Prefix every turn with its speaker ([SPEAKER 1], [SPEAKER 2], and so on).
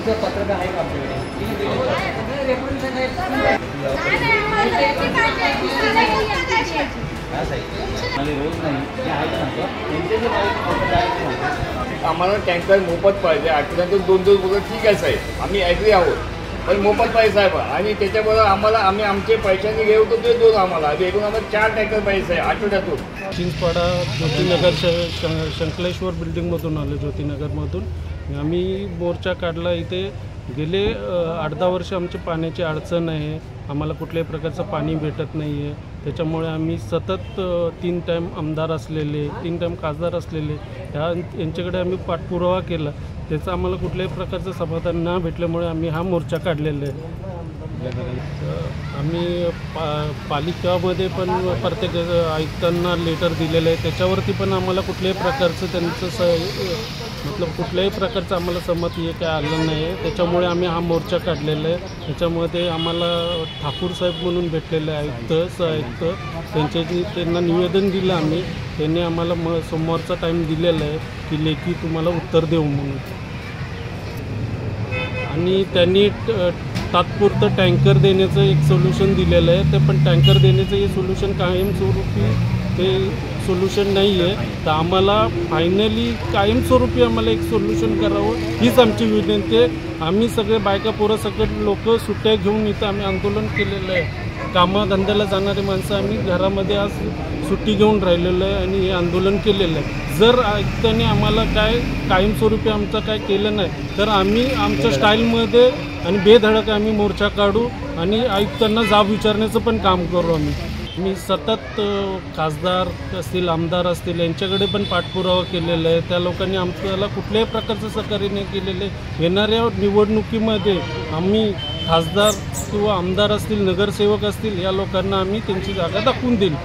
[SPEAKER 1] तुमचं पत्रक आहे का आपल्याकडे? रोज नाही
[SPEAKER 2] आम्हाला टँकर मोफत पाहिजे. आठवड्यातून 2 दिवस बोलत ठीक आहे साहेब, आम्ही ॲग्री आहोत, पण मोफत पाहिजे साहेब. आणि त्याच्याबरोबर आम्ही आमचे पैशाने घेऊ तर ते दोन आम्हाला एकूण आम्हाला 4 टँकर पाहिजे आहे आठवड्यातून.
[SPEAKER 3] चिंचपाडा ज्योतिनगर शंकलेश्वर बिल्डिंगमधून आलो. ज्योतिनगरमधून आम्ही मोर्चा काढला. इथे गेले 8-10 वर्ष आमची पाण्याची अडचण आहे. आम्हाला कुठल्याही प्रकारचं पाणी भेटत नाही आहे. त्याच्यामुळे आम्ही सतत 3 टाईम आमदार असलेले, 3 टाईम खासदार असलेले यांच्याकडे आम्ही पाठपुरावा केला. त्याचं आम्हाला कुठल्याही प्रकारचं समाधान न भेटल्यामुळे आम्ही हा मोर्चा काढलेला आहे. आम्ही पालिकामध्ये पण प्रत्येक आयुक्तांना लेटर दिलेलं आहे. त्याच्यावरती पण आम्हाला कुठल्याही प्रकारचं त्यांचं कुठल्याही प्रकारचं आम्हाला संमती हे काय आलं नाही आहे. त्याच्यामुळे आम्ही हा मोर्चा काढलेला आहे. त्याच्यामध्ये आम्हाला ठाकूर साहेब म्हणून भेटलेले आयुक्त त्यांना निवेदन दिलं आम्ही. त्यांनी आम्हाला सोमवारचा टाईम दिलेला आहे की लेखी तुम्हाला उत्तर देऊ म्हणून. आणि त्यांनी तात्पुरतं टँकर देण्याचं एक सोल्युशन दिलेलं आहे. ते पण टँकर देण्याचं हे सोल्युशन कायमस्वरूपी ते सोल्युशन नाही आहे. तर आम्हाला फायनली कायमस्वरूपी आम्हाला एक सोल्युशन करावं हीच आमची विनंती आहे. आम्ही सगळे बायका पोरं सगळे लोक सुट्ट्या घेऊन इथं आम्ही आंदोलन केलेलं आहे. कामाधंद्याला जाणारी माणसं आम्ही घरामध्ये आज सुट्टी घेऊन राहिलेलं आहे आणि हे आंदोलन केलेलं आहे. जर आयुक्तांनी आम्हाला कायमस्वरूपी आमचं काय केलं नाही तर आम्ही आमच्या स्टाईलमध्ये आणि बेधडक आम्ही मोर्चा काढू आणि आयुक्तांना जाब विचारण्याचं पण काम करू. मी सतत खासदार असतील, आमदार असतील यांच्याकडे पण पाठपुरावा केलेला आहे. त्या लोकांनी आमच्याला कुठल्याही प्रकारचं सहकार्य नाही केलेलं आहे. येणाऱ्या निवडणुकीमध्ये आम्ही खासदार किंवा आमदार असतील, नगरसेवक असतील या लोकांना आम्ही त्यांची जागा दाखवून देईल.